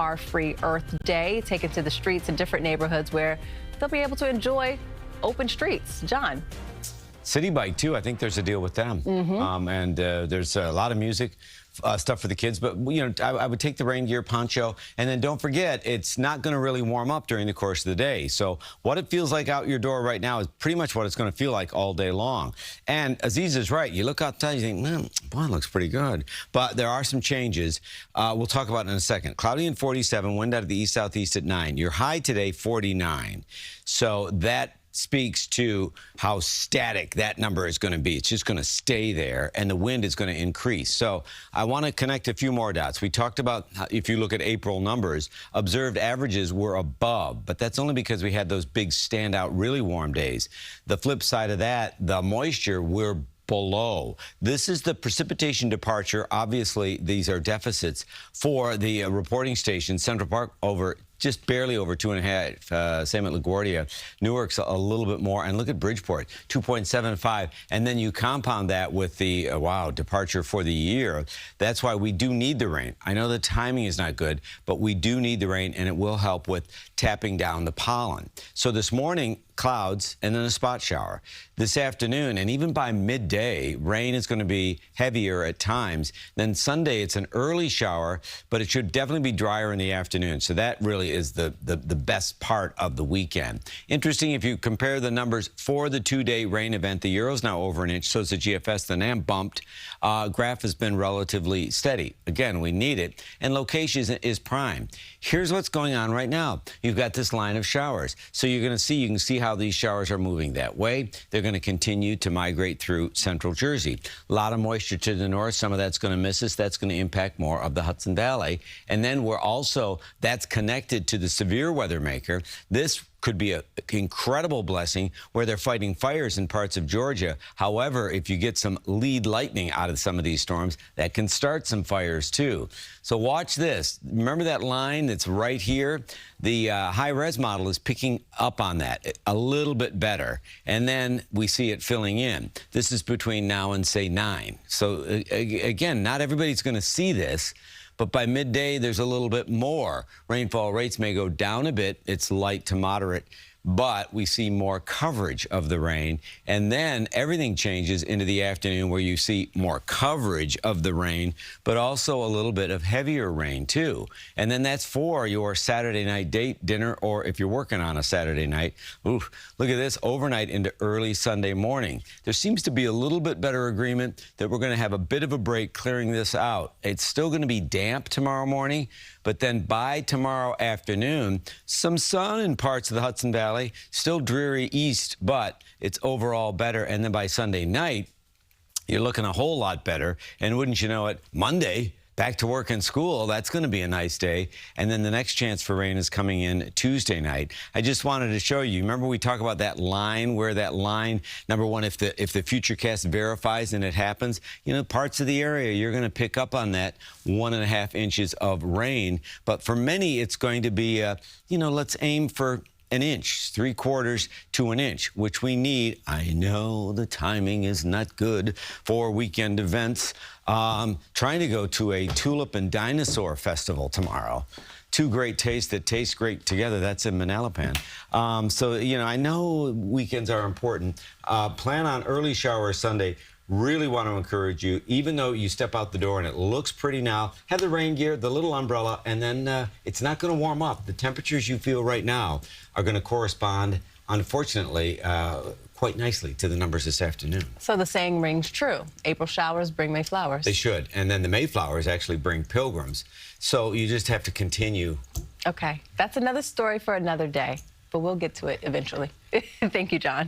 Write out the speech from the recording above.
Car-Free Earth Day, take it to the streets in different neighborhoods where they'll be able to enjoy open streets. John. City Bike, too. I think there's a deal with them. There's a lot of music stuff for the kids. But, you know, I would take the rain gear, poncho, and then don't forget, it's not going to really warm up during the course of the day. So what it feels like out your door right now is pretty much what it's going to feel like all day long. And Aziz is right. You look outside, you think, man, boy, it looks pretty good. But there are some changes. We'll talk about it in a second. Cloudy and 47, wind out of the east-southeast at 9. Your high today, 49. So that speaks to how static that number is going to be. It's just going to stay there, and the wind is going to increase. So I want to connect a few more dots. We talked about, if you look at April numbers, observed averages were above, but that's only because we had those big standout, really warm days. The flip side of that, the moisture, we're below. This is the precipitation departure. Obviously, these are deficits for the reporting station. Central Park just barely over 2.5. Same at LaGuardia. Newark's a little bit more. And look at Bridgeport, 2.75. And then you compound that with the, departure for the year. That's why we do need the rain. I know the timing is not good, but we do need the rain, and it will help with tapping down the pollen. So this morning, clouds and then a spot shower. This afternoon, and even by midday, rain is going to be heavier at times. Then Sunday, it's an early shower, but it should definitely be drier in the afternoon. So that really is the best part of the weekend. Interesting, if you compare the numbers for the two-day rain event, the Euro's now over an inch, so is the GFS. The NAM bumped. Graph has been relatively steady. Again, we need it, and location is prime. Here's what's going on right now. You've got this line of showers. So you can see how these showers are moving that way. They're going to continue to migrate through central Jersey. A lot of moisture to the north. Some of that's going to miss us. That's going to impact more of the Hudson Valley. And then that's connected to the severe weather maker. This could be an incredible blessing where they're fighting fires in parts of Georgia. However, if you get some lead lightning out of some of these storms, that can start some fires too. So watch this. Remember that line that's right here? The high-res model is picking up on that a little bit better, and then we see it filling in. This is between now and, say, 9. So, again, not everybody's going to see this, but by midday, there's a little bit more. Rainfall rates may go down a bit. It's light to moderate, but we see more coverage of the rain. And then everything changes into the afternoon where you see more coverage of the rain, but also a little bit of heavier rain, too. And then that's for your Saturday night date, dinner, or if you're working on a Saturday night. Oof, look at this, overnight into early Sunday morning. There seems to be a little bit better agreement that we're going to have a bit of a break clearing this out. It's still going to be damp tomorrow morning, but then by tomorrow afternoon, some sun in parts of the Hudson Valley, still dreary east, but it's overall better. And then by Sunday night, you're looking a whole lot better. And wouldn't you know it, Monday, back to work and school, that's going to be a nice day. And then the next chance for rain is coming in Tuesday night. I just wanted to show you, remember we talk about that line, where that line, number one, if the Futurecast verifies and it happens, you know, parts of the area, you're going to pick up on that 1.5 inches of rain. But for many, it's going to be, let's aim for an inch, 3/4 to an inch, which we need. I know the timing is not good for weekend events. Trying to go to a tulip and dinosaur festival tomorrow. Two great tastes that taste great together. That's in Manalapan. I know weekends are important. Plan on early showers Sunday. Really want to encourage you, even though you step out the door and it looks pretty now, have the rain gear, the little umbrella, and then it's not going to warm up. The temperatures you feel right now are going to correspond, unfortunately, quite nicely to the numbers this afternoon. So the saying rings true. April showers bring May flowers. They should. And then the Mayflowers actually bring pilgrims. So you just have to continue. Okay. That's another story for another day, but we'll get to it eventually. Thank you, John.